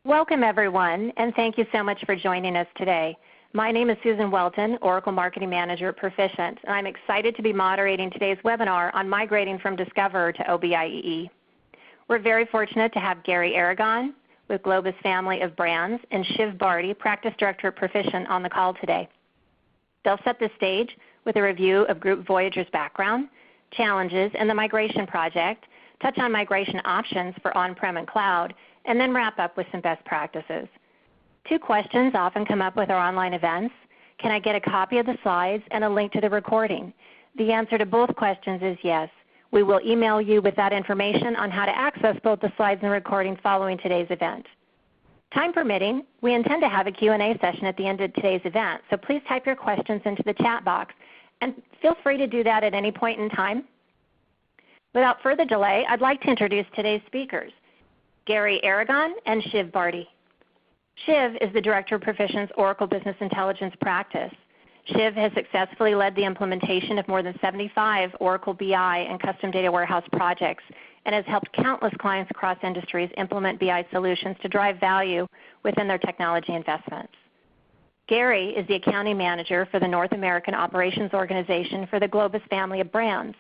Welcome everyone, and thank you so much for joining us today. My name is Susan Welton, Oracle Marketing Manager at Perficient, and I'm excited to be moderating today's webinar on migrating from Discoverer to OBIEE. We're very fortunate to have Gary Aragon with Globus Family of Brands and Shiv Barty, Practice Director at Perficient, on the call today. They'll set the stage with a review of Group Voyagers' background, challenges, and the migration project, touch on migration options for on-prem and cloud, and then wrap up with some best practices. Two questions often come up with our online events. Can I get a copy of the slides and a link to the recording? The answer to both questions is yes. We will email you with that information on how to access both the slides and recording following today's event. Time permitting, we intend to have a Q&A session at the end of today's event, so please type your questions into the chat box, and feel free to do that at any point in time. Without further delay, I'd like to introduce today's speakers, Gary Aragon and Shiv Barty. Shiv is the Director of Perficient's Oracle Business Intelligence practice. Shiv has successfully led the implementation of more than 75 Oracle BI and custom data warehouse projects and has helped countless clients across industries implement BI solutions to drive value within their technology investments. Gary is the Accounting Manager for the North American Operations Organization for the Globus Family of Brands.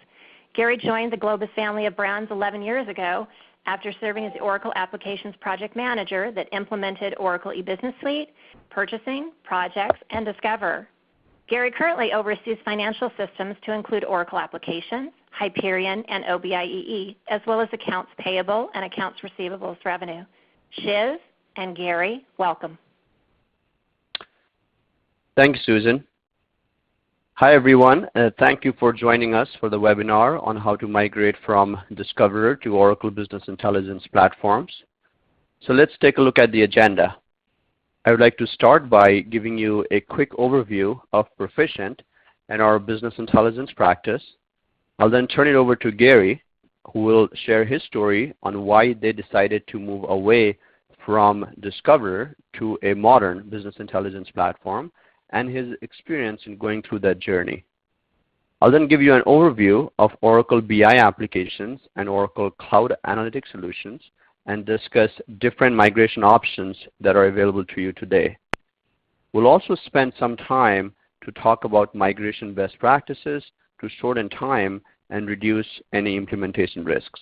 Gary joined the Globus Family of Brands 11 years ago after serving as the Oracle Applications Project Manager that implemented Oracle E-Business Suite, Purchasing, Projects, and Discover. Gary currently oversees financial systems to include Oracle Applications, Hyperion, and OBIEE, as well as accounts payable and accounts receivables revenue. Shiv and Gary, welcome. Thank you, Susan. Hi everyone, thank you for joining us for the webinar on how to migrate from Discoverer to Oracle Business Intelligence platforms. So let's take a look at the agenda. I would like to start by giving you a quick overview of Perficient and our business intelligence practice. I'll then turn it over to Gary, who will share his story on why they decided to move away from Discoverer to a modern business intelligence platform and his experience in going through that journey. I'll then give you an overview of Oracle BI applications and Oracle Cloud Analytics solutions and discuss different migration options that are available to you today. We'll also spend some time to talk about migration best practices to shorten time and reduce any implementation risks.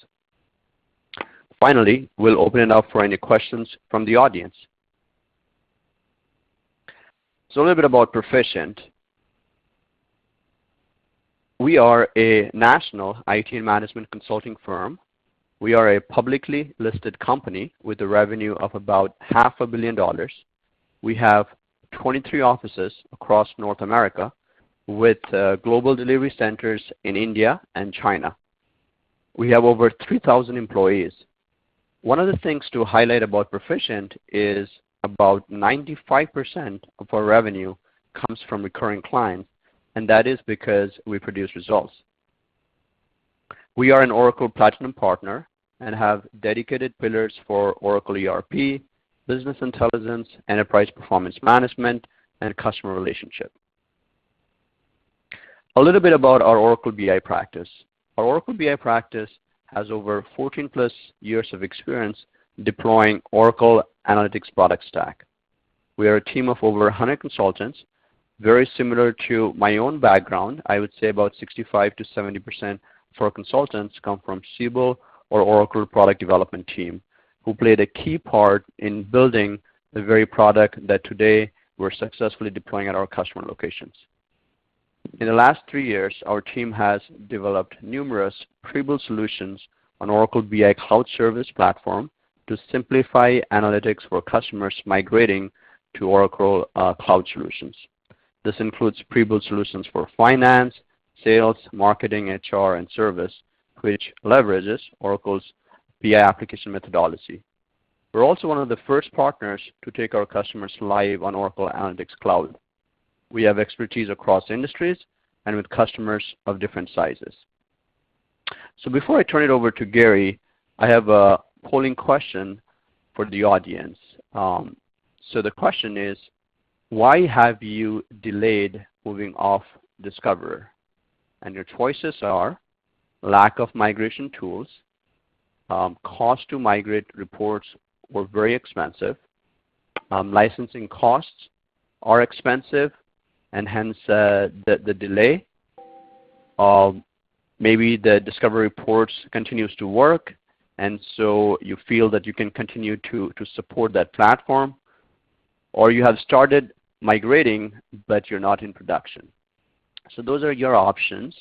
Finally, we'll open it up for any questions from the audience. So a little bit about Perficient. We are a national IT and management consulting firm. We are a publicly listed company with a revenue of about $500 million. We have 23 offices across North America with global delivery centers in India and China. We have over 3,000 employees. One of the things to highlight about Perficient is about 95% of our revenue comes from recurring clients, and that is because we produce results. We are an Oracle Platinum Partner and have dedicated pillars for Oracle ERP, Business Intelligence, Enterprise Performance Management, and Customer Relationship. A little bit about our Oracle BI practice. Our Oracle BI practice has over 14 plus years of experience deploying Oracle Analytics product stack. We are a team of over 100 consultants, very similar to my own background. I would say about 65 to 70% of our consultants come from Siebel or Oracle product development team, who played a key part in building the very product that today we're successfully deploying at our customer locations. In the last 3 years, our team has developed numerous pre-built solutions on Oracle BI Cloud Service Platform to simplify analytics for customers migrating to Oracle Cloud Solutions. This includes pre-built solutions for finance, sales, marketing, HR, and service, which leverages Oracle's BI application methodology. We're also one of the first partners to take our customers live on Oracle Analytics Cloud. We have expertise across industries and with customers of different sizes. So before I turn it over to Gary, I have a polling question for the audience. So the question is, why have you delayed moving off Discoverer? And your choices are lack of migration tools, cost to migrate reports were very expensive, licensing costs are expensive, and hence the delay. Maybe the discovery reports continues to work, and so you feel that you can continue to support that platform, or you have started migrating but you're not in production. So those are your options,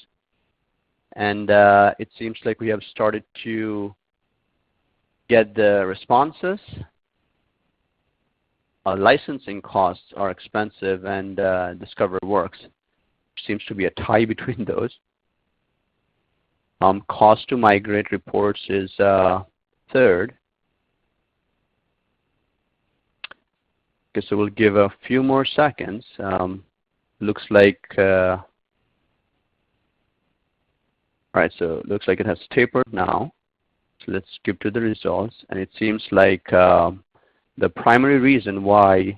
and it seems like we have started to get the responses. Licensing costs are expensive, and Discover works. Seems to be a tie between those. Cost to migrate reports is third. Okay, so we'll give a few more seconds. Looks like, all right, so it looks like it has tapered now. So let's skip to the results, and it seems like the primary reason why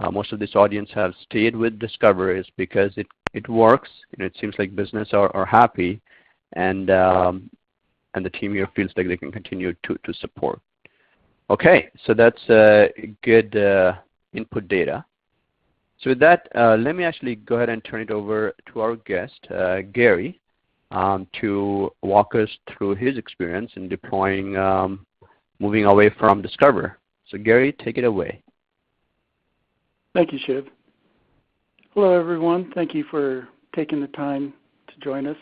most of this audience have stayed with Discover is because it works. It seems like business are happy, and the team here feels like they can continue to support. Okay, so that's good input data. So with that, let me actually go ahead and turn it over to our guest, Gary, to walk us through his experience in deploying, moving away from Discover. So Gary, take it away. Thank you, Shiv. Hello, everyone. Thank you for taking the time to join us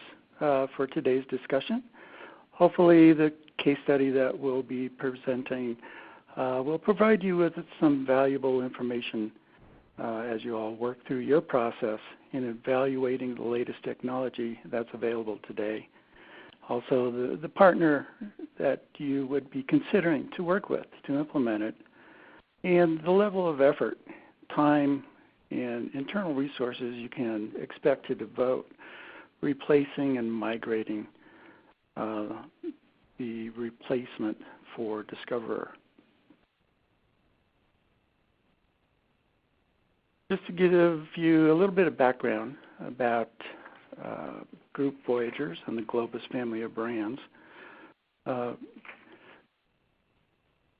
for today's discussion. Hopefully the case study that we'll be presenting will provide you with some valuable information as you all work through your process in evaluating the latest technology that's available today. Also, the partner that you would be considering to work with to implement it, and the level of effort, time, and internal resources you can expect to devote replacing and migrating the replacement for Discoverer. Just to give you a little bit of background about Group Voyagers and the Globus family of brands.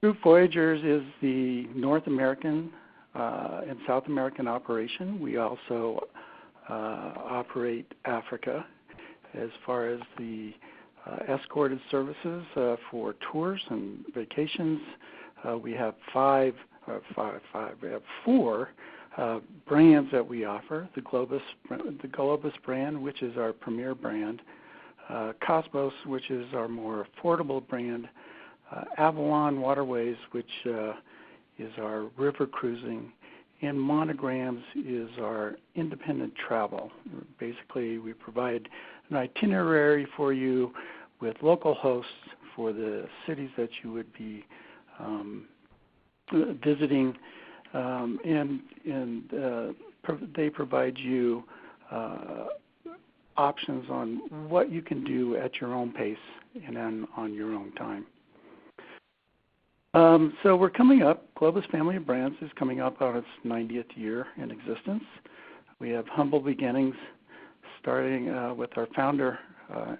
Group Voyagers is the North American and South American operation. We also operate Africa as far as the escorted services for tours and vacations. We have four brands that we offer. The Globus brand, which is our premier brand. Cosmos, which is our more affordable brand. Avalon Waterways, which is our river cruising. And Monograms is our independent travel. Basically, we provide an itinerary for you with local hosts for the cities that you would be visiting, and they provide you options on what you can do at your own pace and on your own time. So we're coming up, Globus Family of Brands is coming up on its 90th year in existence. We have humble beginnings, starting with our founder,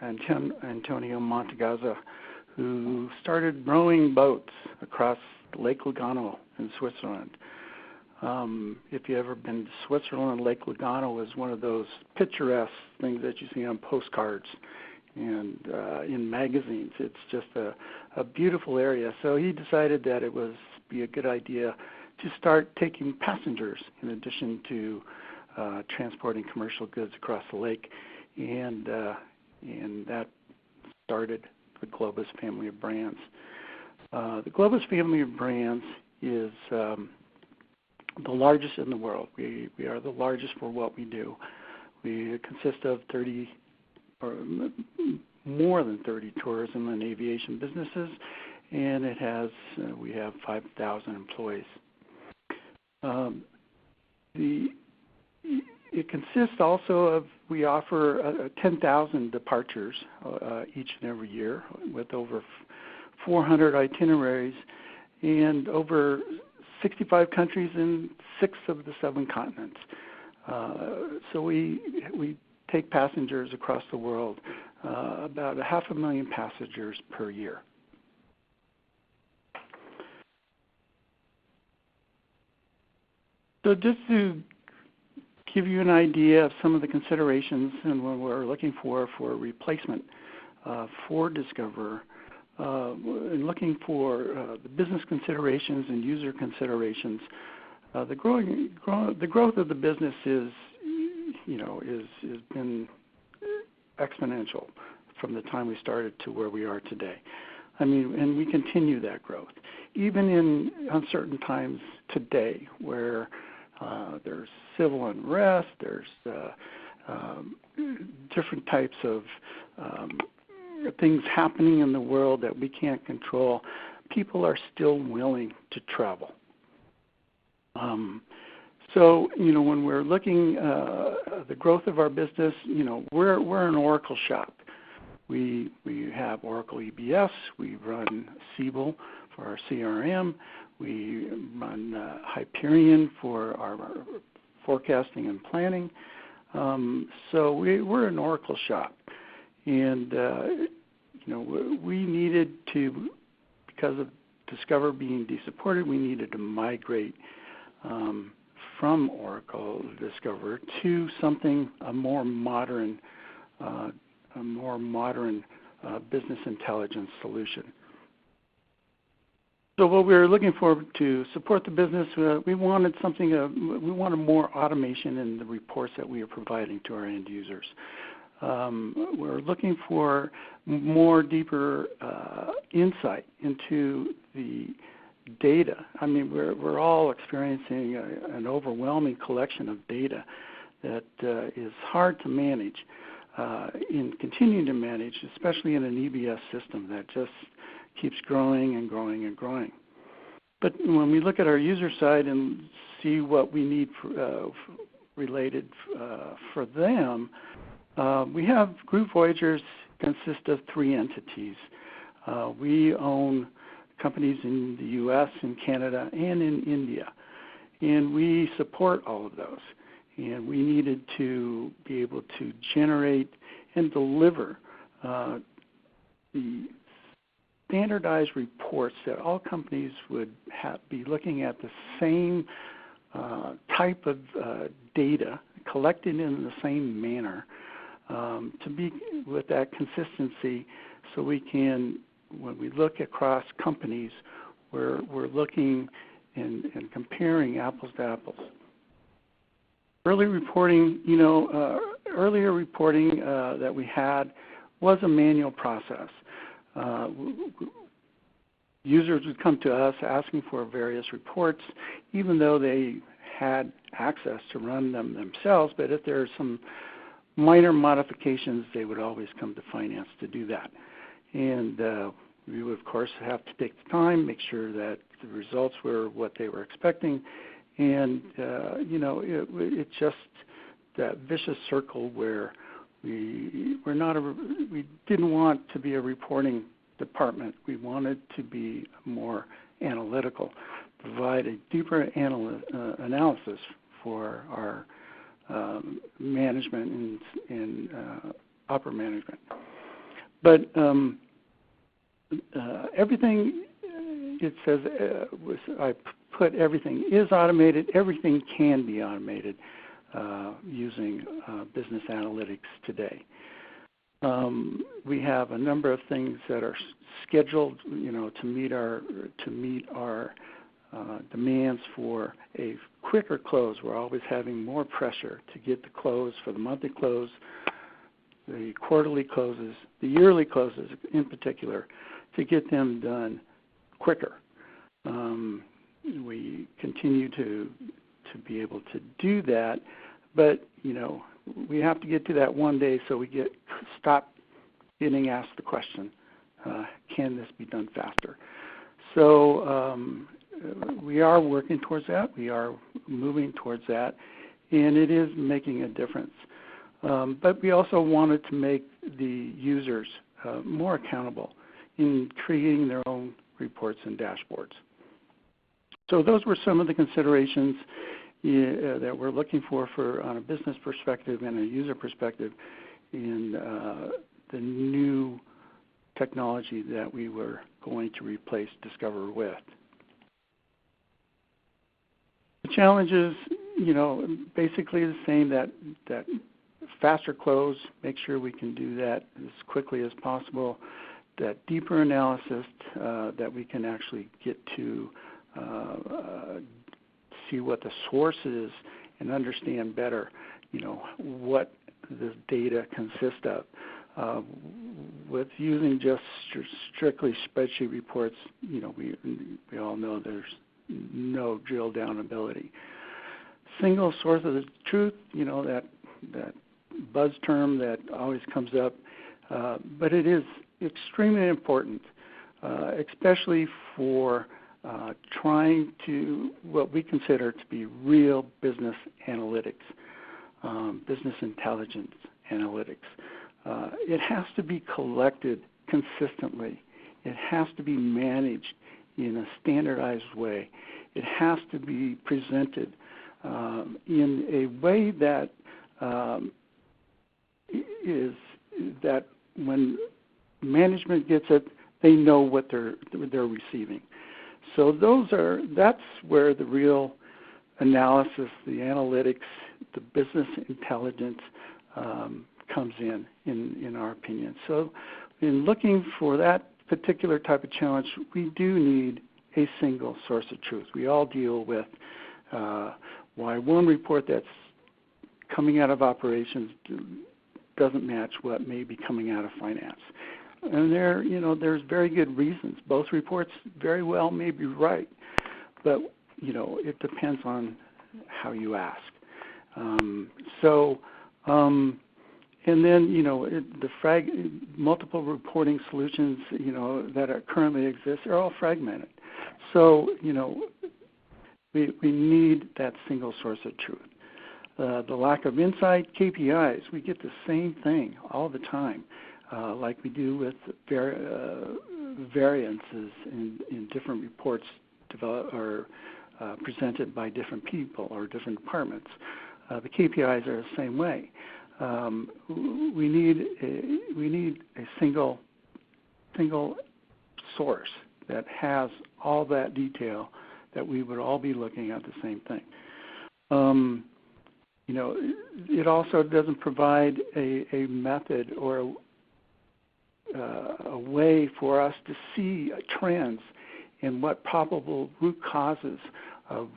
Antonio Montagazza, who started rowing boats across Lake Lugano in Switzerland. If you've ever been to Switzerland, Lake Lugano is one of those picturesque things that you see on postcards and in magazines. It's just a beautiful area. So he decided that it would be a good idea to start taking passengers in addition to transporting commercial goods across the lake, and that started the Globus family of brands. The Globus family of brands is the largest in the world. We are the largest for what we do. We consist of 30 or more than 30 tourism and aviation businesses, and we have 5,000 employees. It consists also of, we offer 10,000 departures each and every year with over 400 itineraries and over 65 countries in 6 of the 7 continents. So we take passengers across the world, about 500,000 passengers per year. So just to give you an idea of some of the considerations and what we're looking for a replacement for Discover, and looking for the business considerations and user considerations, the growth of the business is been exponential from the time we started to where we are today. I mean, and we continue that growth, even in uncertain times today, where there's civil unrest, there's different types of things happening in the world that we can't control. People are still willing to travel. So, when we're looking the growth of our business, we're an Oracle shop. We have Oracle EBS. We run Siebel for our CRM. We run Hyperion for our forecasting and planning. So we're an Oracle shop, and we needed to, because of Discover being desupported, we needed to migrate from Oracle Discover to something a more modern business intelligence solution. So what we were looking for to support the business, we wanted more automation in the reports that we are providing to our end users. We're looking for more deeper insight into the data. I mean, we're all experiencing an overwhelming collection of data that is hard to manage, and continuing to manage, especially in an EBS system that just keeps growing and growing and growing. But when we look at our user side and see what we need related for them, we have Group Voyagers consist of 3 entities. We own companies in the U.S., in Canada, and in India, and we support all of those. And we needed to be able to generate and deliver the standardized reports that all companies would be looking at the same type of data collected in the same manner, to be with that consistency, so we can, when we look across companies, we're looking and comparing apples to apples. Earlier reporting that we had was a manual process. Users would come to us asking for various reports, even though they had access to run them themselves. But if there are some minor modifications, they would always come to finance to do that. And we would, of course, have to take the time, make sure that the results were what they were expecting. And, it's just that vicious circle where we didn't want to be a reporting department. We wanted to be more analytical, provide a deeper analysis for our management and upper management. But everything, it says, I put everything is automated. Everything can be automated using business analytics today. We have a number of things that are scheduled, to meet our demands for a quicker close. We're always having more pressure to get the close for the monthly close, the quarterly closes, the yearly closes in particular, to get them done quicker. We continue to be able to do that, but we have to get to that one day so we stop getting asked the question, can this be done faster? So we are working towards that. We are moving towards that, and it is making a difference. But we also wanted to make the users more accountable in creating their own reports and dashboards. So those were some of the considerations that we're looking for on a business perspective and a user perspective in the new technology that we were going to replace Discover with. challenges, basically the same, that faster close, make sure we can do that as quickly as possible, that deeper analysis that we can actually get to see what the source is and understand better, what this data consists of. With using just strictly spreadsheet reports, we all know there's no drill down ability. Single source of the truth, that buzz term that always comes up, but it is extremely important, especially for trying to what we consider to be real business analytics, business intelligence analytics. It has to be collected consistently. It has to be managed in a standardized way. It has to be presented in a way that is that when management gets it, they know what they're receiving. So that's where the real analysis, the analytics, the business intelligence comes in our opinion. So in looking for that particular type of challenge, we do need a single source of truth. We all deal with why one report that's coming out of operations doesn't match what may be coming out of finance. And there's very good reasons. Both reports very well may be right, but it depends on how you ask. And then the multiple reporting solutions that currently exist are all fragmented. So we need that single source of truth. The lack of insight, KPIs, we get the same thing all the time, like we do with variances in different reports developed or presented by different people or different departments. The KPIs are the same way. We need a single source that has all that detail that we would all be looking at the same thing. It also doesn't provide a method or a way for us to see trends and what probable root causes of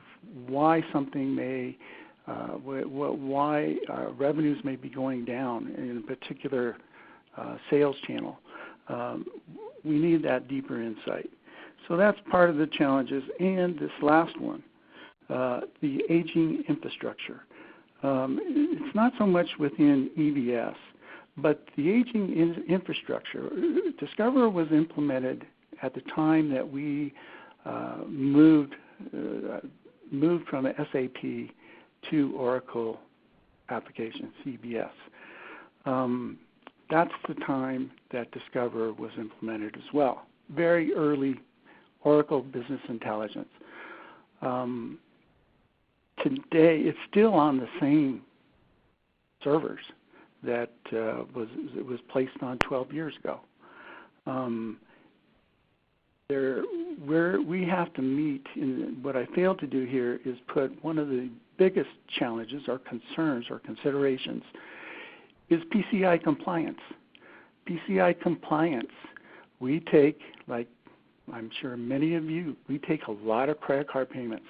why something may, why revenues may be going down in a particular sales channel. We need that deeper insight. So that's part of the challenges. And this last one, the aging infrastructure. It's not so much within EBS, but the aging infrastructure. Discover was implemented at the time that we moved from SAP to Oracle application, CBS. That's the time that Discover was implemented as well. Very early Oracle Business Intelligence. Today, it's still on the same servers that it was placed on 12 years ago. Where we have to meet, and what I failed to do here is put one of the biggest challenges or concerns or considerations is PCI compliance. PCI compliance, we take, like I'm sure many of you, we take a lot of credit card payments.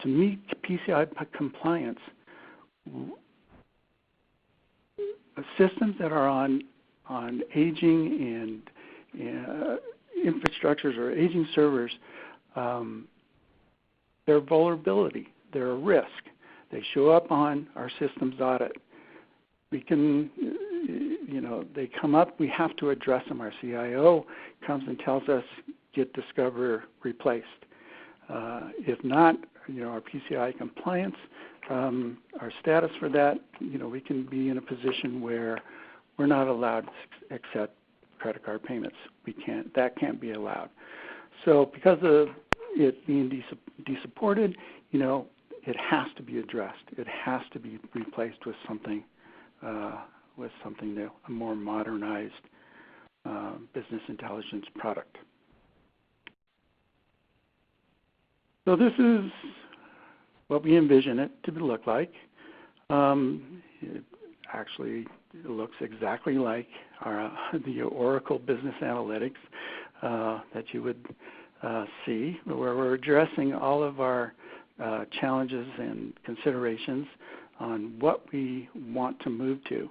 To meet PCI compliance, systems that are on aging and infrastructures or aging servers, they're vulnerability, they're a risk. They show up on our systems audit. We can, they come up, we have to address them. Our CIO comes and tells us, get Discover replaced. If not, our PCI compliance, our status for that, we can be in a position where we're not allowed to accept credit card payments. That can't be allowed. So because of it being desupported, it has to be addressed. It has to be replaced with something new, a more modernized business intelligence product. So this is what we envision it to look like. It actually looks exactly like the Oracle Business Analytics that you would see, where we're addressing all of our challenges and considerations on what we want to move to.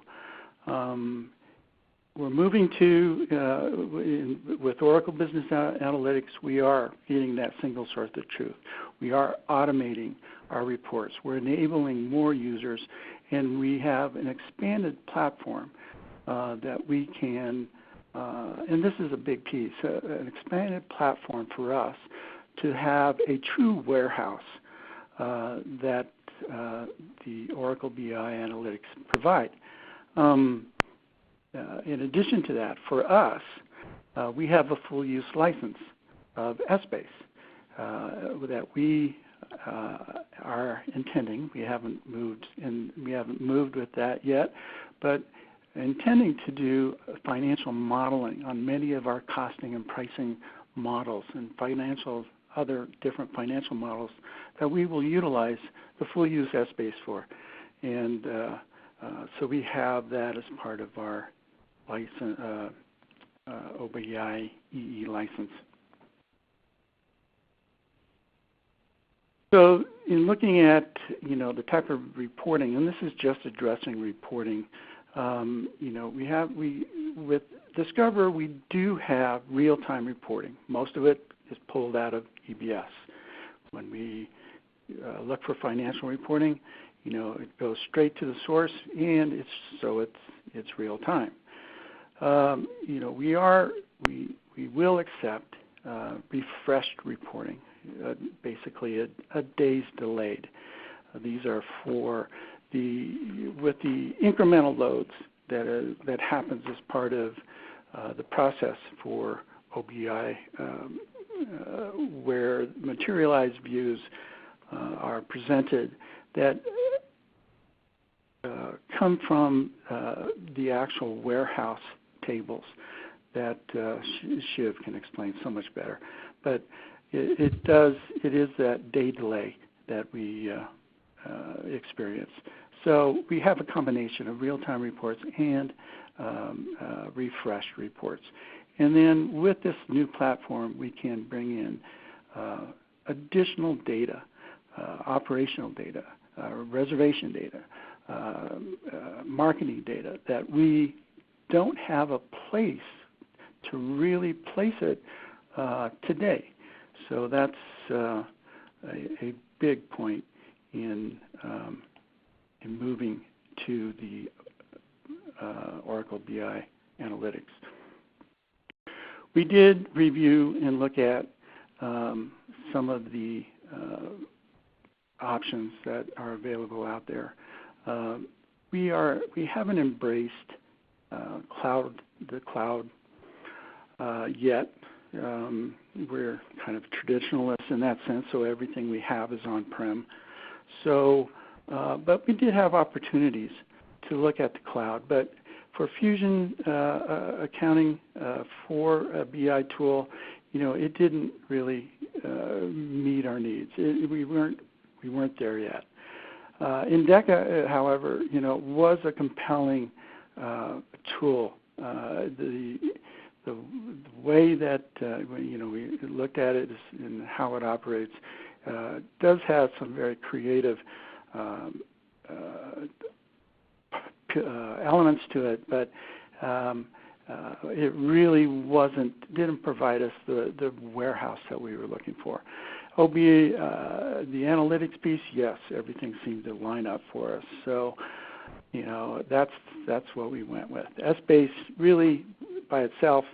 We're moving to, with Oracle Business Analytics, we are getting that single source of truth. We are automating our reports. We're enabling more users, and we have an expanded platform that we can, and this is a big piece, an expanded platform for us to have a true warehouse that the Oracle BI Analytics provide. In addition to that, for us, we have a full use license of Essbase that we are intending. We haven't moved with that yet, but intending to do financial modeling on many of our costing and pricing models and other different financial models that we will utilize the full use Essbase for. And so we have that as part of our license, OBIEE license. So in looking at the type of reporting, and this is just addressing reporting, with Discover we do have real-time reporting. Most of it is pulled out of EBS. When we look for financial reporting, it goes straight to the source, and it's real time. We will accept refreshed reporting, basically a day's delayed. These are for with the incremental loads that happens as part of the process for OBIEE, where materialized views are presented that come from the actual warehouse tables that Shiv can explain so much better. But it is that day delay that we experience. So we have a combination of real-time reports and refreshed reports. And then with this new platform, we can bring in additional data, operational data, reservation data, marketing data that we don't have a place to really place it today. So that's a big point in moving to the Oracle BI Analytics. We did review and look at some of the options that are available out there. We haven't embraced the cloud yet. We're kind of traditionalists in that sense, so everything we have is on-prem. So, but we did have opportunities to look at the cloud. But for Fusion accounting for a BI tool, it didn't really meet our needs. We weren't there yet. Indeca, however, was a compelling tool. The way that we looked at it and how it operates does have some very creative elements to it, but it really didn't provide us the warehouse that we were looking for. OBIEE, the analytics piece, yes, everything seemed to line up for us. So, that's what we went with. Essbase really by itself,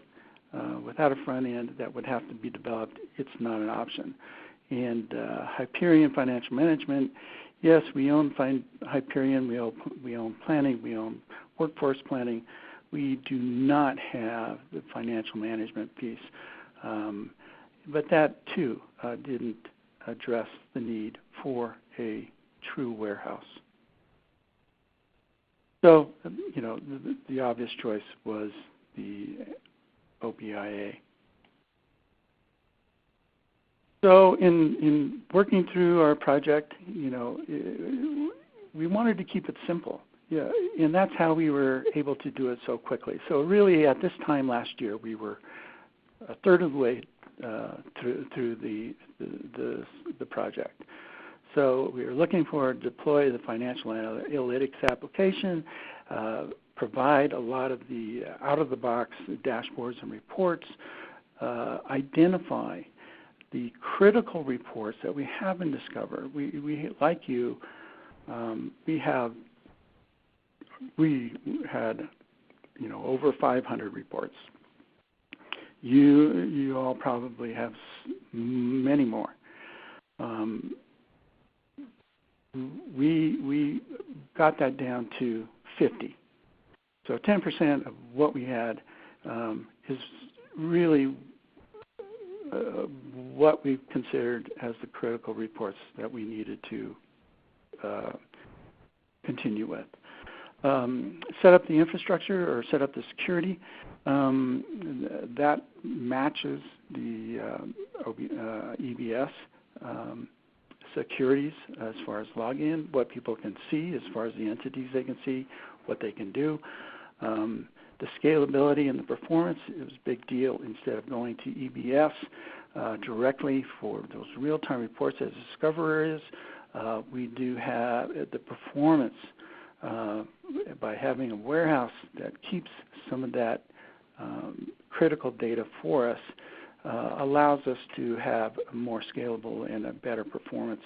without a front end that would have to be developed, it's not an option. And Hyperion Financial Management, yes, we own Hyperion, we own planning, we own workforce planning. We do not have the financial management piece. But that, too, didn't address the need for a true warehouse. So, the obvious choice was the OBIEE. So in working through our project, we wanted to keep it simple. Yeah, and that's how we were able to do it so quickly. So really, at this time last year, we were a third of the way through the project. So we were looking for deploy the financial analytics application, provide a lot of the out-of-the-box dashboards and reports, identify the critical reports that we have in Discover. We like you, we had over 500 reports. You all probably have many more. We got that down to 50. So 10% of what we had is really what we considered as the critical reports that we needed to continue with. Set up the infrastructure or set up the security. That matches the EBS securities as far as login, what people can see as far as the entities they can see, what they can do. The scalability and the performance, it was a big deal. Instead of going to EBS directly for those real-time reports as Discover is, we do have the performance by having a warehouse that keeps some of that critical data for us, allows us to have a more scalable and a better performance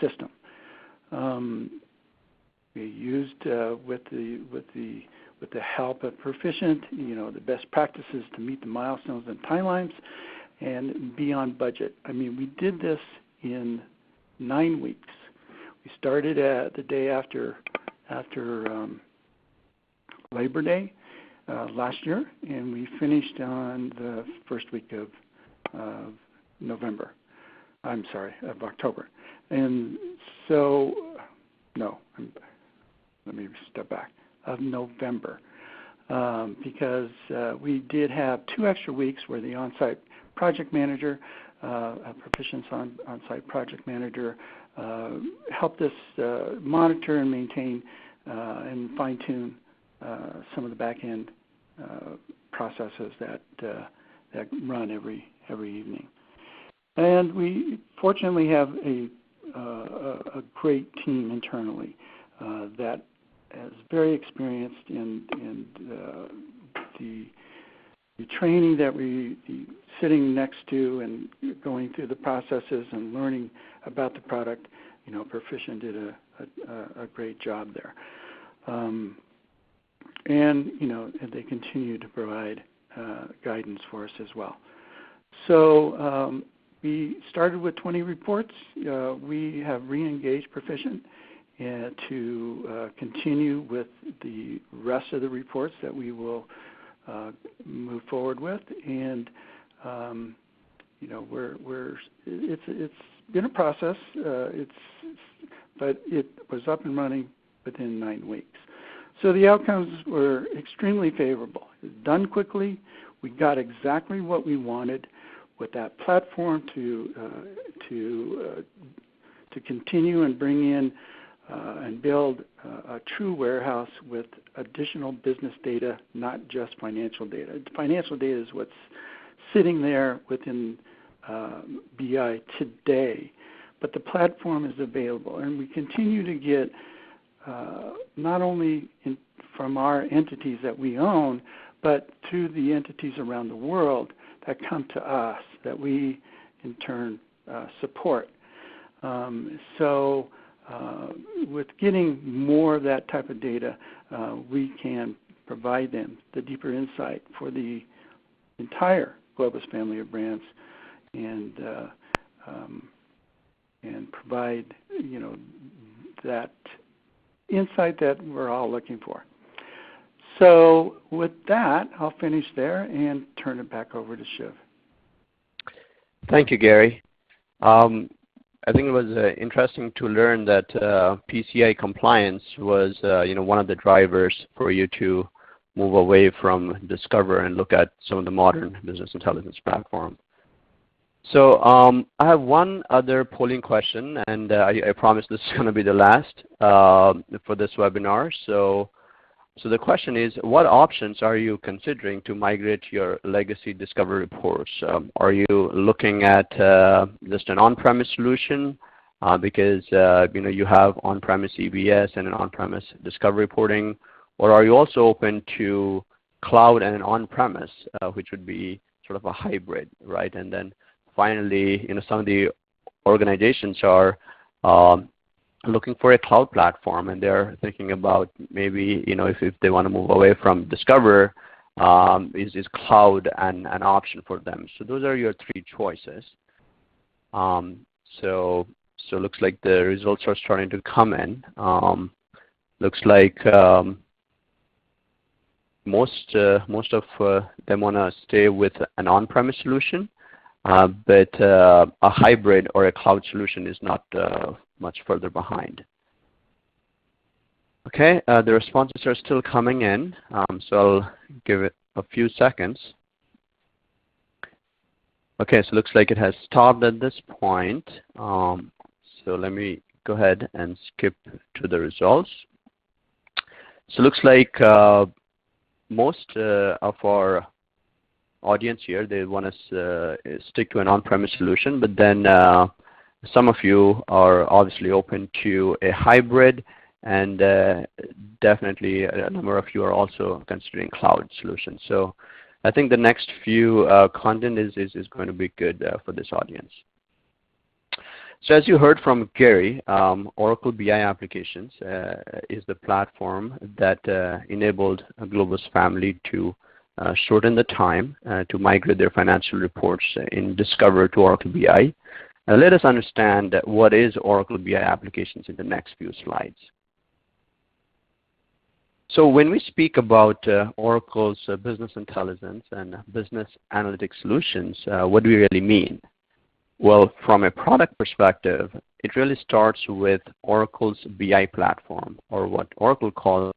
system. We used with the help of Perficient, the best practices to meet the milestones and timelines, and be on budget. I mean, we did this in 9 weeks. We started the day after Labor Day last year, and we finished on the first week of October. And so, let me step back, of November, because we did have 2 extra weeks where the on-site project manager, Perficient's on-site project manager, helped us monitor and maintain and fine-tune some of the back-end processes that run every evening. And we fortunately have a great team internally that is very experienced in the training that we sitting next to and going through the processes and learning about the product. Perficient did a great job there. And they continue to provide guidance for us as well. So we started with 20 reports. We have re-engaged Perficient to continue with the rest of the reports that we will move forward with. And it's been a process. But it was up and running within 9 weeks. So the outcomes were extremely favorable. Done quickly. We got exactly what we wanted with that platform to continue and bring in and build a true warehouse with additional business data, not just financial data. Financial data is what's sitting there within BI today, but the platform is available, and we continue to get not only from our entities that we own, but to the entities around the world that come to us that we in turn support. So with getting more of that type of data, we can provide them the deeper insight for the entire Globus family of brands, and provide that insight that we're all looking for. So with that, I'll finish there and turn it back over to Shiv. Thank you, Gary. I think it was interesting to learn that PCI compliance was one of the drivers for you to move away from Discover and look at some of the modern business intelligence platform. So I have one other polling question, and I promise this is going to be the last for this webinar. So the question is, what options are you considering to migrate your legacy discovery reports? Are you looking at just an on-premise solution because you have on-premise EBS and an on-premise discovery reporting, or are you also open to cloud and an on-premise, which would be sort of a hybrid, right? And then finally, some of the organizations are looking for a cloud platform, and they're thinking about maybe if they want to move away from Discover, is cloud an option for them? So those are your three choices. So looks like the results are starting to come in. Looks like most of them want to stay with an on-premise solution, but a hybrid or a cloud solution is not much further behind. Okay, the responses are still coming in, so I'll give it a few seconds. Okay, so it looks like it has stopped at this point. So let me go ahead and skip to the results. So it looks like most of our audience here, they want to stick to an on-premise solution, but then some of you are obviously open to a hybrid, and definitely a number of you are also considering cloud solutions. So I think the next few content is going to be good for this audience. So as you heard from Gary, Oracle BI Applications is the platform that enabled Globus family to shorten the time to migrate their financial reports in Discover to Oracle BI. Let us understand what is Oracle BI Applications in the next few slides. So when we speak about Oracle's business intelligence and business analytics solutions, what do we really mean? Well, from a product perspective, it really starts with Oracle's BI platform, or what Oracle calls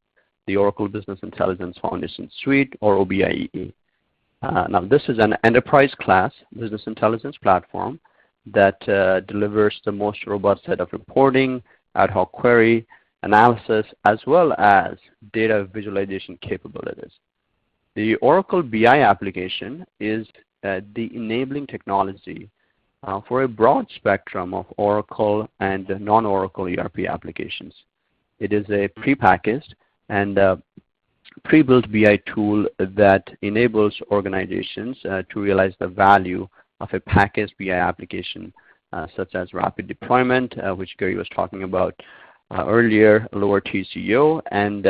the Oracle Business Intelligence Foundation Suite, or OBIEE. Now, this is an enterprise-class business intelligence platform that delivers the most robust set of reporting, ad hoc query, analysis, as well as data visualization capabilities. The Oracle BI application is the enabling technology for a broad spectrum of Oracle and non-Oracle ERP applications. It is a prepackaged and pre-built BI tool that enables organizations to realize the value of a packaged BI application, such as rapid deployment, which Gary was talking about earlier, lower TCO, and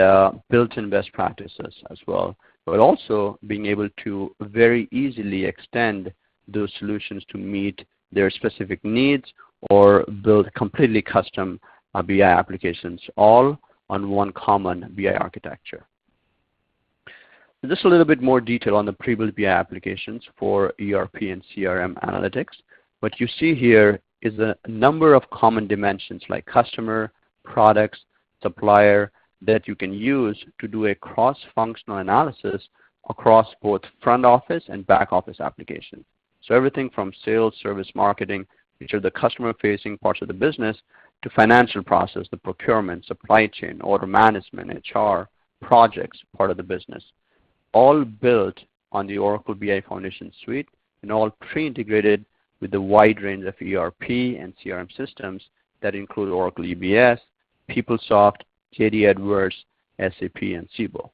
built-in best practices as well, but also being able to very easily extend those solutions to meet their specific needs or build completely custom BI applications, all on one common BI architecture. Just a little bit more detail on the pre-built BI applications for ERP and CRM analytics. What you see here is a number of common dimensions like customer, products, supplier, that you can use to do a cross-functional analysis across both front office and back office applications. So everything from sales, service, marketing, which are the customer-facing parts of the business, to financial process, the procurement, supply chain, order management, HR, projects, part of the business, all built on the Oracle BI Foundation Suite and all pre-integrated with the wide range of ERP and CRM systems that include Oracle EBS, PeopleSoft, JD Edwards, SAP, and Siebel.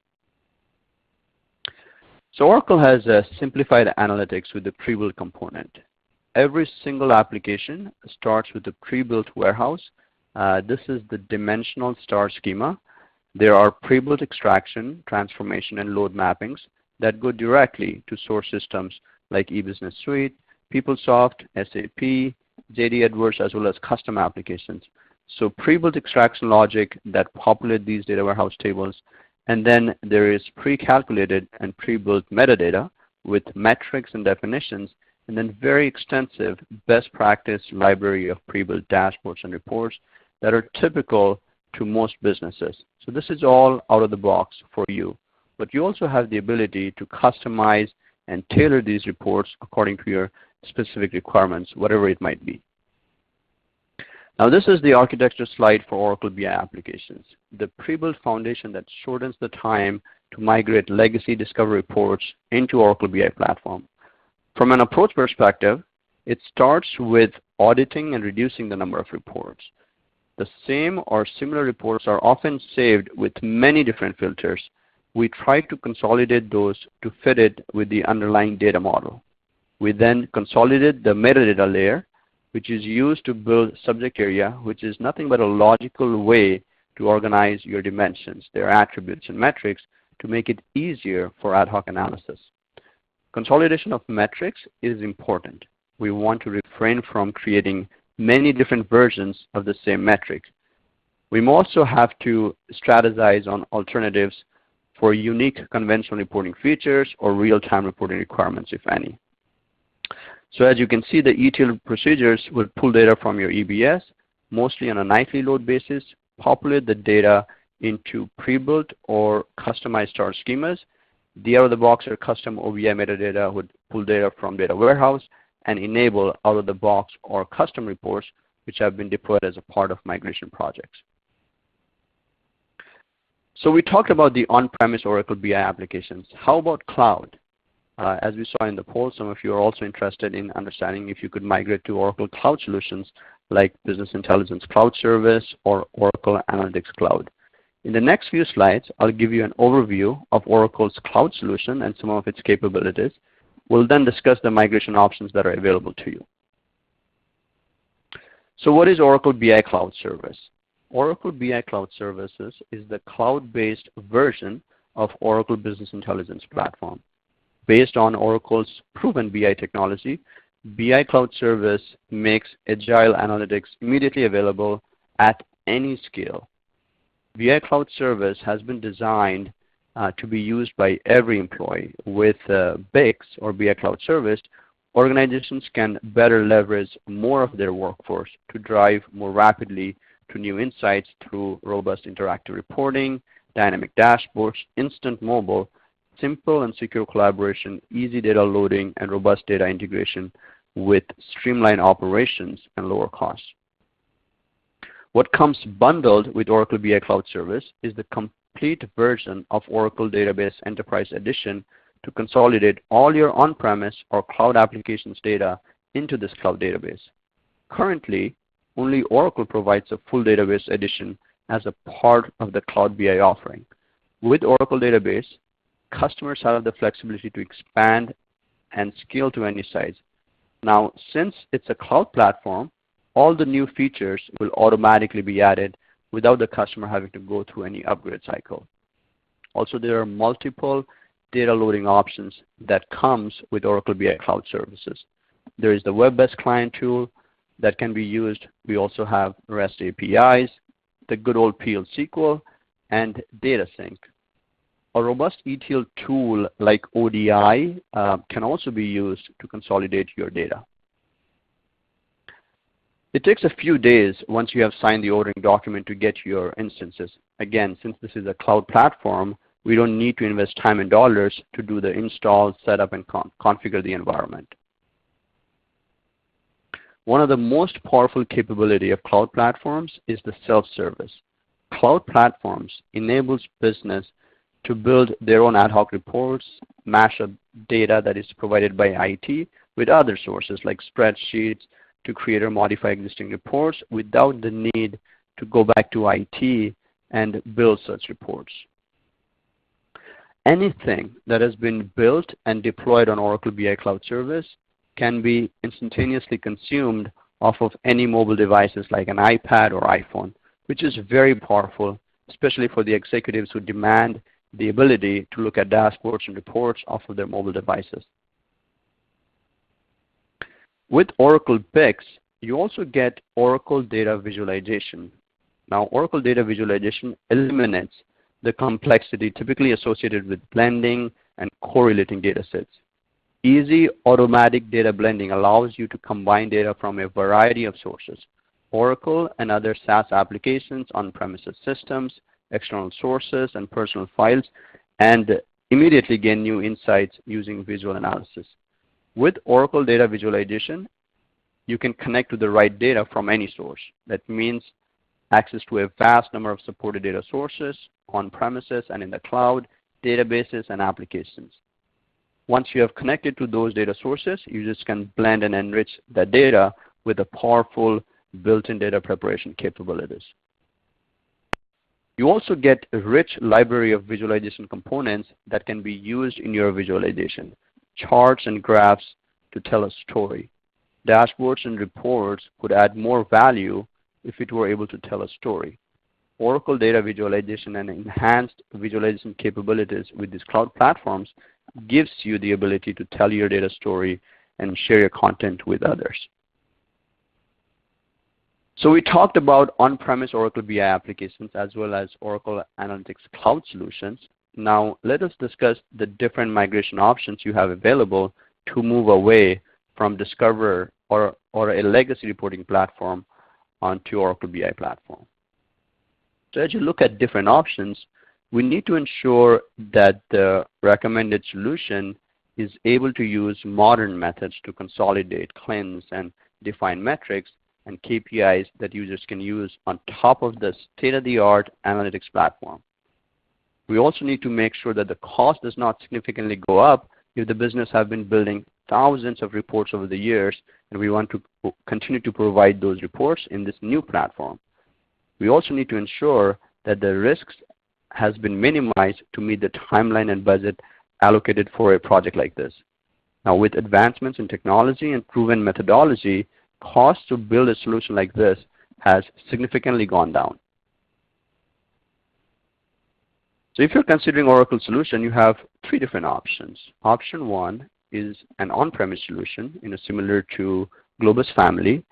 So Oracle has simplified analytics with the pre-built component. Every single application starts with a pre-built warehouse. This is the dimensional star schema. There are pre-built extraction, transformation, and load mappings that go directly to source systems like eBusiness Suite, PeopleSoft, SAP, JD Edwards, as well as custom applications. So pre-built extraction logic that populate these data warehouse tables, and then there is pre-calculated and pre-built metadata with metrics and definitions, and then very extensive best practice library of pre-built dashboards and reports that are typical to most businesses. So this is all out of the box for you. But you also have the ability to customize and tailor these reports according to your specific requirements, whatever it might be. Now this is the architecture slide for Oracle BI applications, the pre-built foundation that shortens the time to migrate legacy Discover reports into Oracle BI platform. From an approach perspective, it starts with auditing and reducing the number of reports. The same or similar reports are often saved with many different filters. We try to consolidate those to fit it with the underlying data model. We then consolidate the metadata layer, which is used to build subject area, which is nothing but a logical way to organize your dimensions, their attributes and metrics, to make it easier for ad hoc analysis. Consolidation of metrics is important. We want to refrain from creating many different versions of the same metric. We also have to strategize on alternatives for unique conventional reporting features or real-time reporting requirements, if any. So as you can see, the ETL procedures will pull data from your EBS, mostly on a nightly load basis, populate the data into pre-built or customized star schemas. The out-of-the-box or custom OBIEE metadata would pull data from data warehouse and enable out-of-the-box or custom reports which have been deployed as a part of migration projects. So we talked about the on-premise Oracle BI applications. How about cloud? As we saw in the poll, some of you are also interested in understanding if you could migrate to Oracle Cloud solutions like Business Intelligence Cloud Service or Oracle Analytics Cloud. In the next few slides, I'll give you an overview of Oracle's cloud solution and some of its capabilities. We'll then discuss the migration options that are available to you. So what is Oracle BI Cloud Service? Oracle BI Cloud Services is the cloud-based version of Oracle Business Intelligence Platform. Based on Oracle's proven BI technology, BI Cloud Service makes agile analytics immediately available at any scale. BI Cloud Service has been designed to be used by every employee. With BICS or BI Cloud Service, organizations can better leverage more of their workforce to drive more rapidly to new insights through robust interactive reporting, dynamic dashboards, instant mobile, simple and secure collaboration, easy data loading, and robust data integration with streamlined operations and lower costs. What comes bundled with Oracle BI Cloud Service is the complete version of Oracle Database Enterprise Edition to consolidate all your on-premise or cloud applications data into this cloud database. Currently, only Oracle provides a full database edition as a part of the Cloud BI offering. With Oracle Database, customers have the flexibility to expand and scale to any size. Now, since it's a cloud platform, all the new features will automatically be added without the customer having to go through any upgrade cycle. Also, there are multiple data loading options that comes with Oracle BI Cloud Services. There is the web-based client tool that can be used. We also have REST APIs, the good old PL SQL, and data sync. A robust ETL tool like ODI can also be used to consolidate your data. It takes a few days once you have signed the ordering document to get your instances. Again, since this is a cloud platform, we don't need to invest time and dollars to do the install, setup, and configure the environment. One of the most powerful capability of cloud platforms is the self-service. Cloud platforms enables business to build their own ad hoc reports, mash up data that is provided by IT with other sources like spreadsheets to create or modify existing reports without the need to go back to IT and build such reports. Anything that has been built and deployed on Oracle BI Cloud Service can be instantaneously consumed off of any mobile devices like an iPad or iPhone, which is very powerful, especially for the executives who demand the ability to look at dashboards and reports off of their mobile devices. With Oracle BICS, you also get Oracle Data Visualization. Now, Oracle Data Visualization eliminates the complexity typically associated with blending and correlating data sets. Easy automatic data blending allows you to combine data from a variety of sources, Oracle and other SaaS applications, on-premises systems, external sources, and personal files, and immediately gain new insights using visual analysis. With Oracle Data Visualization, you can connect to the right data from any source. That means access to a vast number of supported data sources on premises and in the cloud, databases, and applications. Once you have connected to those data sources, you just can blend and enrich that data with the powerful built-in data preparation capabilities. You also get a rich library of visualization components that can be used in your visualization. Charts and graphs to tell a story. Dashboards and reports could add more value if it were able to tell a story. Oracle Data Visualization and enhanced visualization capabilities with these cloud platforms gives you the ability to tell your data story and share your content with others. So we talked about on-premise Oracle BI applications as well as Oracle Analytics Cloud solutions. Now let us discuss the different migration options you have available to move away from Discover or a legacy reporting platform onto Oracle BI platform. So as you look at different options, we need to ensure that the recommended solution is able to use modern methods to consolidate, cleanse, and define metrics and KPIs that users can use on top of the state-of-the-art analytics platform. We also need to make sure that the cost does not significantly go up if the business has been building thousands of reports over the years and we want to continue to provide those reports in this new platform. We also need to ensure that the risks has been minimized to meet the timeline and budget allocated for a project like this. Now with advancements in technology and proven methodology, cost to build a solution like this has significantly gone down. So if you're considering Oracle solution, you have three different options. Option one is an on-premise solution, similar to Globus family.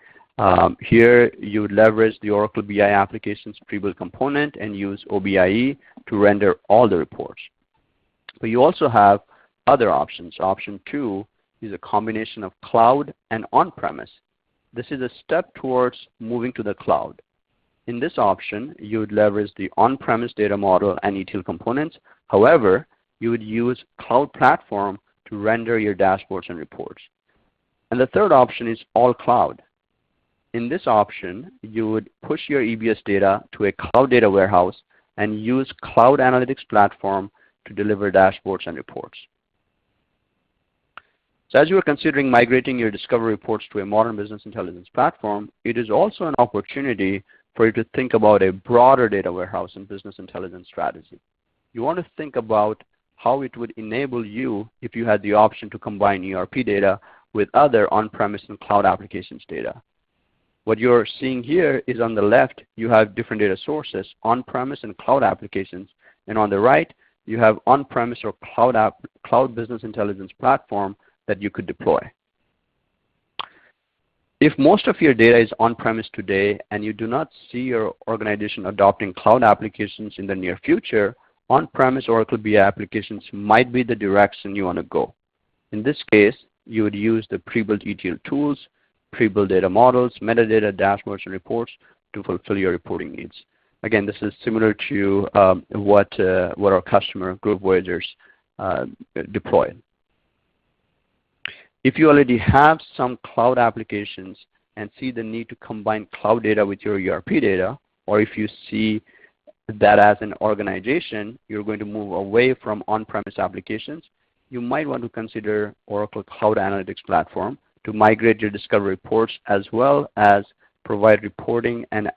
Here you would leverage the Oracle BI application's pre-built component and use OBIEE to render all the reports. But you also have other options. Option two is a combination of cloud and on-premise. This is a step towards moving to the cloud. In this option, you would leverage the on-premise data model and ETL components. However, you would use cloud platform to render your dashboards and reports. And the third option is all cloud. In this option, you would push your EBS data to a cloud data warehouse and use cloud analytics platform to deliver dashboards and reports. So as you are considering migrating your Discover reports to a modern business intelligence platform, it is also an opportunity for you to think about a broader data warehouse and business intelligence strategy. You want to think about how it would enable you if you had the option to combine ERP data with other on-premise and cloud applications data. What you're seeing here is on the left, you have different data sources, on-premise and cloud applications, and on the right, you have on-premise or cloud business intelligence platform that you could deploy. If most of your data is on-premise today and you do not see your organization adopting cloud applications in the near future, on-premise Oracle BI applications might be the direction you want to go. In this case, you would use the pre-built ETL tools, pre-built data models, metadata, dashboards, and reports to fulfill your reporting needs. Again, this is similar to what our customer, Group Voyagers, deployed. If you already have some cloud applications and see the need to combine cloud data with your ERP data, or if you see that as an organization, you're going to move away from on-premise applications, you might want to consider Oracle Cloud Analytics Platform to migrate your Discover reports as well as provide reporting and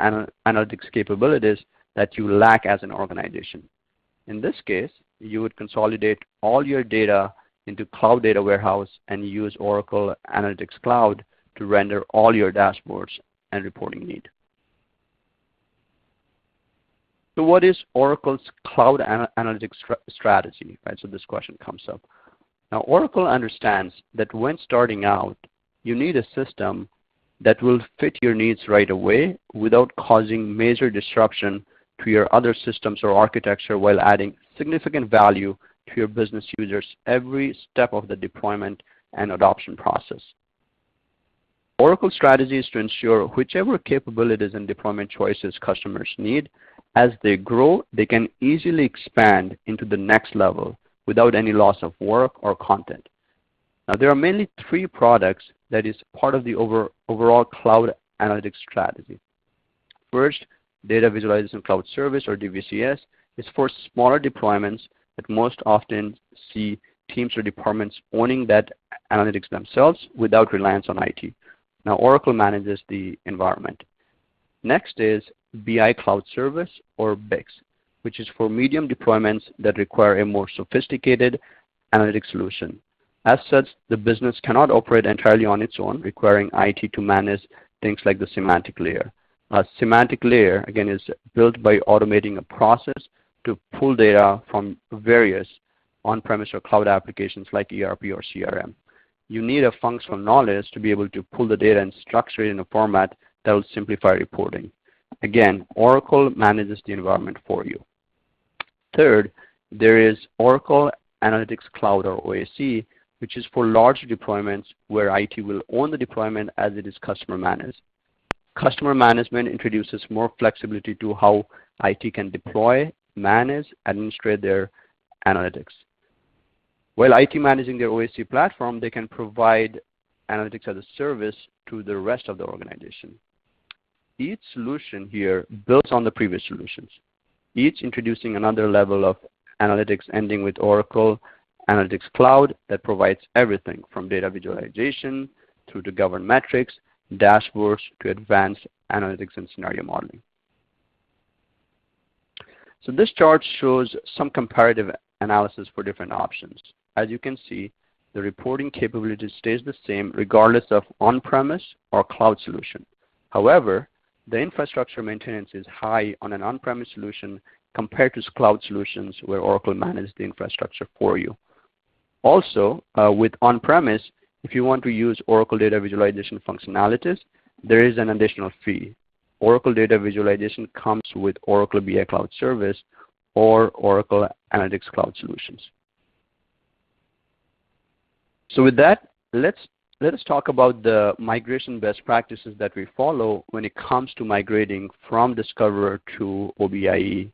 analytics capabilities that you lack as an organization. In this case, you would consolidate all your data into Cloud Data Warehouse and use Oracle Analytics Cloud to render all your dashboards and reporting need. So what is Oracle's cloud analytics strategy? Right? So this question comes up. Now Oracle understands that when starting out, you need a system that will fit your needs right away without causing major disruption to your other systems or architecture while adding significant value to your business users every step of the deployment and adoption process. Oracle's strategy is to ensure whichever capabilities and deployment choices customers need, as they grow, they can easily expand into the next level without any loss of work or content. Now, there are mainly three products that is part of the overall cloud analytics strategy. First, Data Visualization Cloud Service, or DVCS, is for smaller deployments that most often see teams or departments owning that analytics themselves without reliance on IT. Now, Oracle manages the environment. Next is BI Cloud Service, or BICS, which is for medium deployments that require a more sophisticated analytics solution. As such, the business cannot operate entirely on its own, requiring IT to manage things like the semantic layer. A semantic layer, again, is built by automating a process to pull data from various on-premise or cloud applications like ERP or CRM. You need a functional knowledge to be able to pull the data and structure it in a format that will simplify reporting. Again, Oracle manages the environment for you. Third, there is Oracle Analytics Cloud, or OAC, which is for large deployments where IT will own the deployment as it is customer managed. Customer management introduces more flexibility to how IT can deploy, manage, administrate their analytics. While IT managing their OAC platform, they can provide analytics as a service to the rest of the organization. Each solution here builds on the previous solutions, each introducing another level of analytics, ending with Oracle Analytics Cloud that provides everything from data visualization through to governed metrics, dashboards, to advanced analytics and scenario modeling. So this chart shows some comparative analysis for different options. As you can see, the reporting capability stays the same regardless of on-premise or cloud solution. However, the infrastructure maintenance is high on an on-premise solution compared to cloud solutions where Oracle manages the infrastructure for you. Also, with on-premise, if you want to use Oracle Data Visualization functionalities, there is an additional fee. Oracle Data Visualization comes with Oracle BI Cloud Service or Oracle Analytics Cloud Solutions. So with that, let us talk about the migration best practices that we follow when it comes to migrating from Discoverer to OBIEE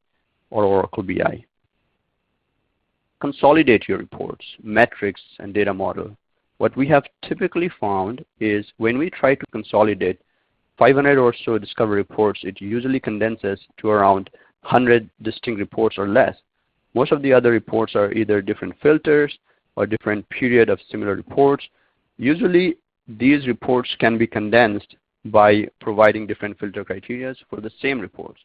or Oracle BI. Consolidate your reports, metrics, and data model. What we have typically found is when we try to consolidate 500 or so Discovery reports, it usually condenses to around 100 distinct reports or less. Most of the other reports are either different filters or different period of similar reports. Usually, these reports can be condensed by providing different filter criteria for the same reports.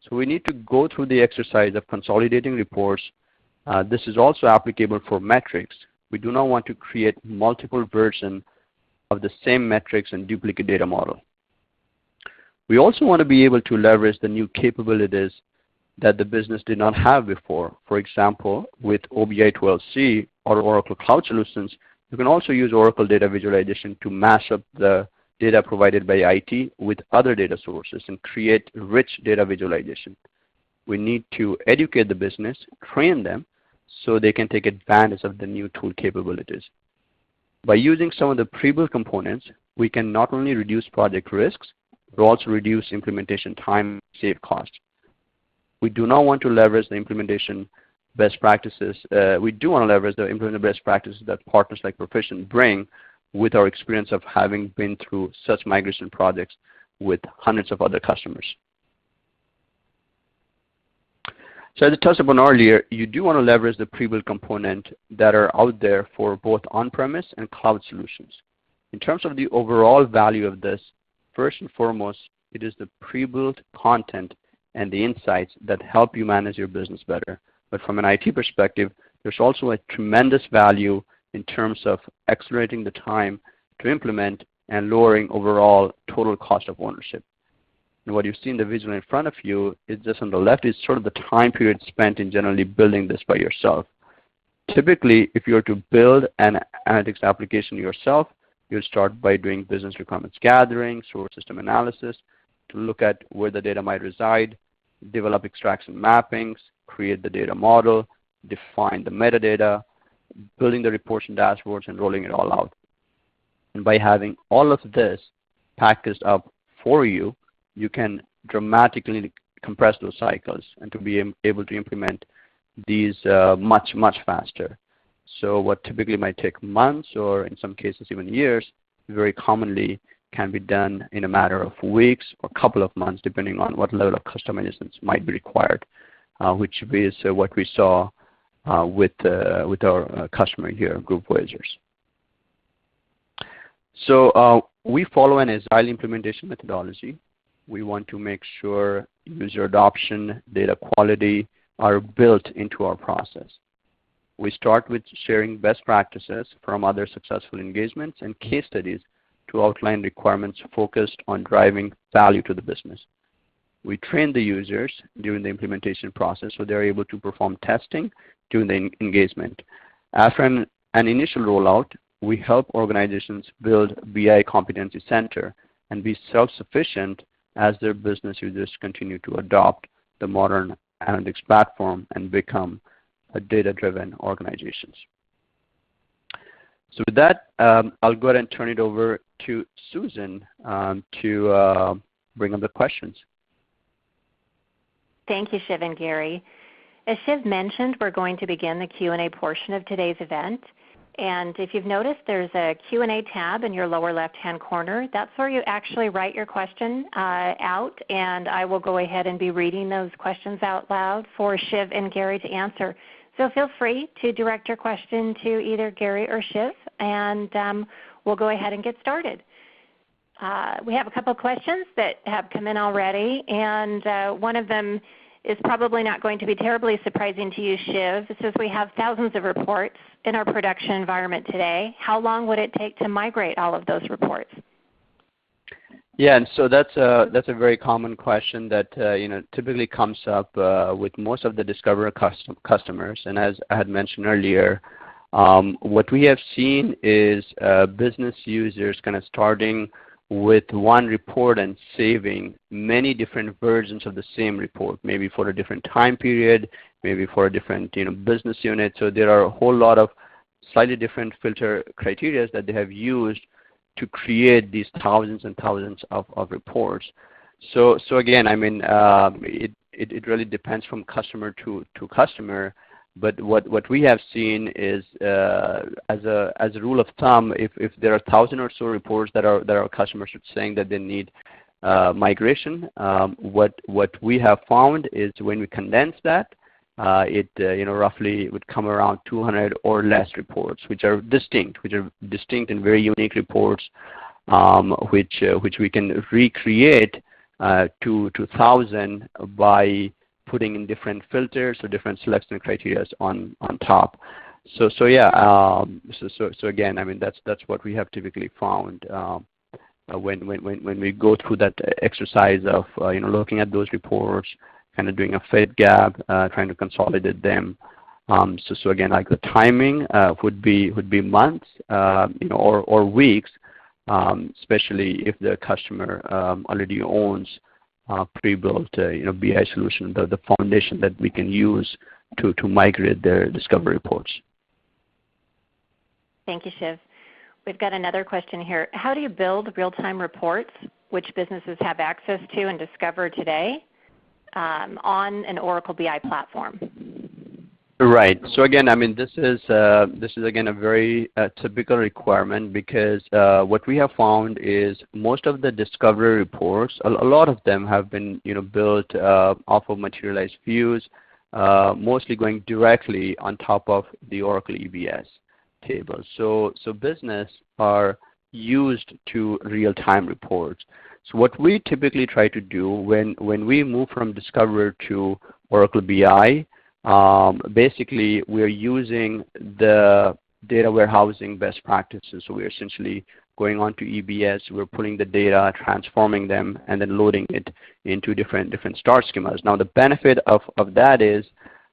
So we need to go through the exercise of consolidating reports. This is also applicable for metrics. We do not want to create multiple versions of the same metrics and duplicate data model. We also want to be able to leverage the new capabilities that the business did not have before. For example, with OBIEE 12c or Oracle Cloud Solutions, you can also use Oracle Data Visualization to mash up the data provided by IT with other data sources and create rich data visualization. We need to educate the business, train them, so they can take advantage of the new tool capabilities. By using some of the pre-built components, we can not only reduce project risks, but also reduce implementation time and save costs. We do not want to leverage the implementation best practices. We do want to leverage the implementation best practices that partners like Perficient bring with our experience of having been through such migration projects with hundreds of other customers. So as I touched upon earlier, you do want to leverage the pre-built component that are out there for both on-premise and cloud solutions. In terms of the overall value of this, first and foremost, it is the pre-built content and the insights that help you manage your business better. But from an IT perspective, there's also a tremendous value in terms of accelerating the time to implement and lowering overall total cost of ownership. And what you see in the visual in front of you is just on the left is sort of the time period spent in generally building this by yourself. Typically, if you were to build an analytics application yourself, you'll start by doing business requirements gathering, source system analysis, to look at where the data might reside, develop extraction mappings, create the data model, define the metadata, building the reports and dashboards, and rolling it all out. And by having all of this packaged up for you, you can dramatically compress those cycles and to be able to implement these much, much faster. So what typically might take months or in some cases even years, very commonly can be done in a matter of weeks or a couple of months depending on what level of customizations might be required, which is what we saw with our customer here, Group Voyagers. So we follow an agile implementation methodology. We want to make sure user adoption, data quality are built into our process. We start with sharing best practices from other successful engagements and case studies to outline requirements focused on driving value to the business. We train the users during the implementation process so they are able to perform testing during the engagement. After an initial rollout, we help organizations build BI competency center and be self-sufficient as their business users continue to adopt the modern analytics platform and become data-driven organizations. So with that, I'll go ahead and turn it over to Susan to bring up the questions. Thank you, Shiv and Gary. As Shiv mentioned, we're going to begin the Q&A portion of today's event. And if you've noticed, there's a Q&A tab in your lower left-hand corner. That's where you actually write your question out, and I will go ahead and be reading those questions out loud for Shiv and Gary to answer. So feel free to direct your question to either Gary or Shiv, and we'll go ahead and get started. We have a couple of questions that have come in already, and one of them is probably not going to be terribly surprising to you, Shiv. It says we have thousands of reports in our production environment today. How long would it take to migrate all of those reports? Yeah, and so that's a very common question that typically comes up with most of the Discover customers. And as I had mentioned earlier, what we have seen is business users kind of starting with one report and saving many different versions of the same report, maybe for a different time period, maybe for a different business unit. So there are a whole lot of slightly different filter criteria that they have used to create these thousands and thousands of reports. So again, I mean, it really depends from customer to customer. But what we have seen is, as a rule of thumb, if there are 1,000 or so reports that our customers are saying that they need migration, what we have found is when we condense that, it roughly would come around 200 or less reports, which are distinct and very unique reports, which we can recreate to 1,000 by putting in different filters or different selection criteria on top. So again, I mean that's what we have typically found when we go through that exercise of looking at those reports, kind of doing a fit gap, trying to consolidate them. So again, like the timing would be months, or weeks, especially if the customer already owns pre-built BI solution, the foundation that we can use to migrate their Discover reports. Thank you, Shiv. We've got another question here. How do you build real-time reports, which businesses have access to and Discover today, on an Oracle BI platform? Right. So again, I mean, this is again a very typical requirement because what we have found is most of the Discovery reports, a lot of them have been built off of materialized views, mostly going directly on top of the Oracle EBS table. So business are used to real-time reports. So what we typically try to do when we move from Discover to Oracle BI, basically we are using the data warehousing best practices. So we're essentially going on to EBS, we're pulling the data, transforming them, and then loading it into different star schemas. Now the benefit of that is,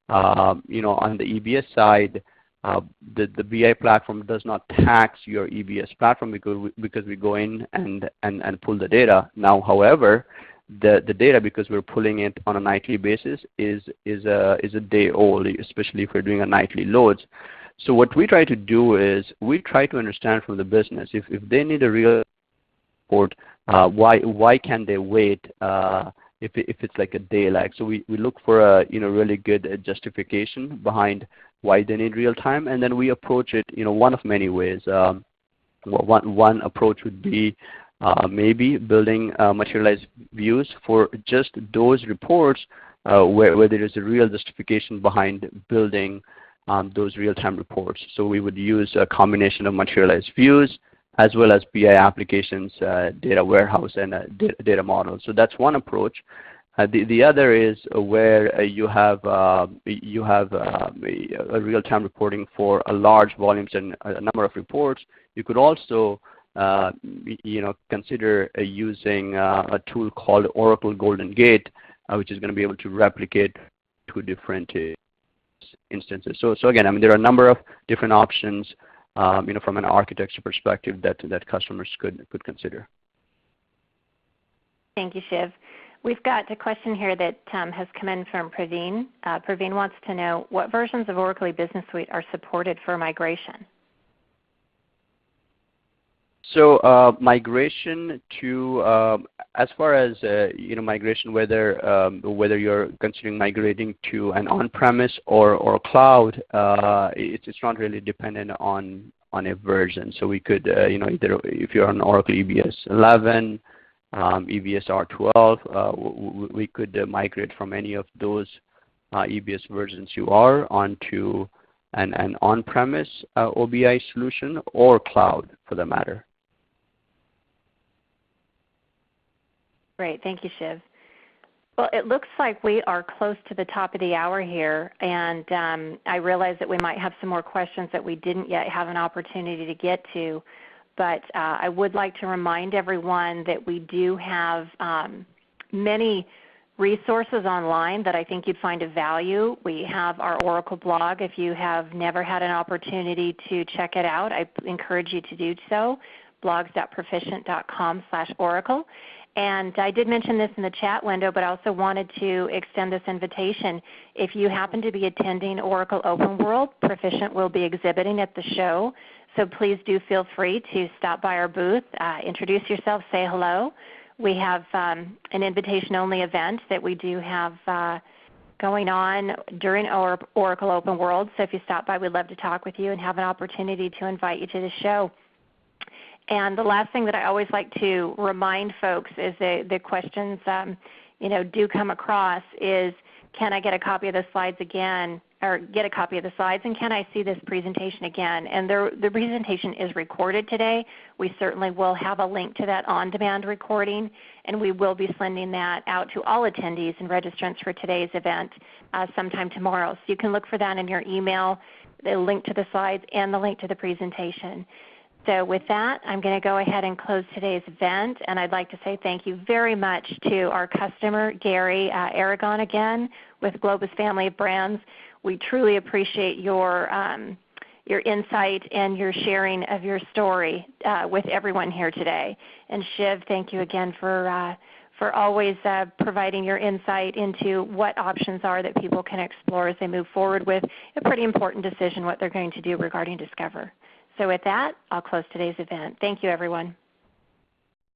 on the EBS side, the BI platform does not tax your EBS platform because we go in and pull the data. Now, however, the data, because we're pulling it on a nightly basis, is a day old, especially if we're doing a nightly loads. So what we try to do is we try to understand from the business if they need a real report, why can't they wait if it's like a day lag. So we look for a really good justification behind why they need real time, and then we approach it one of many ways. One approach would be maybe building materialized views for just those reports where there is a real justification behind building those real-time reports. So we would use a combination of materialized views as well as BI applications, data warehouse, and data models. So that's one approach. The other is where you have a real-time reporting for a large volumes and a number of reports. You could also consider using a tool called Oracle Golden Gate, which is going to be able to replicate 2 different instances. So again, there are a number of different options, from an architecture perspective that customers could consider. Thank you, Shiv. We've got a question here that has come in from Praveen. Praveen wants to know what versions of Oracle e-Business Suite are supported for migration. So migration to, as far as migration, whether you're considering migrating to an on-premise or cloud, it's not really dependent on a version. So we could, either if you're on Oracle EBS 11, EBS R12, we could migrate from any of those EBS versions you are onto an on-premise OBIEE solution or cloud for that matter. Great. Thank you, Shiv. Well, it looks like we are close to the top of the hour here, and I realize that we might have some more questions that we didn't yet have an opportunity to get to, but I would like to remind everyone that we do have many resources online that I think you'd find of value. We have our Oracle blog. If you have never had an opportunity to check it out, I encourage you to do so, blogs.perficient.com/Oracle. And I did mention this in the chat window, but I also wanted to extend this invitation. If you happen to be attending Oracle Open World, Perficient will be exhibiting at the show. So please do feel free to stop by our booth, introduce yourself, say hello. We have an invitation-only event that we do have going on during Oracle Open World. So if you stop by, we'd love to talk with you and have an opportunity to invite you to the show. And the last thing that I always like to remind folks is the questions do come across is, can I get a copy of the slides again, or get a copy of the slides, and can I see this presentation again? And the presentation is recorded today. We certainly will have a link to that on-demand recording, and we will be sending that out to all attendees and registrants for today's event sometime tomorrow. So you can look for that in your email, the link to the slides and the link to the presentation. So with that, I'm going to go ahead and close today's event, and I'd like to say thank you very much to our customer, Gary Aragon, again, with Globus Family of Brands. We truly appreciate your insight and your sharing of your story with everyone here today. And Shiv, thank you again for always providing your insight into what options are that people can explore as they move forward with a pretty important decision what they're going to do regarding Discover. So with that, I'll close today's event. Thank you, everyone.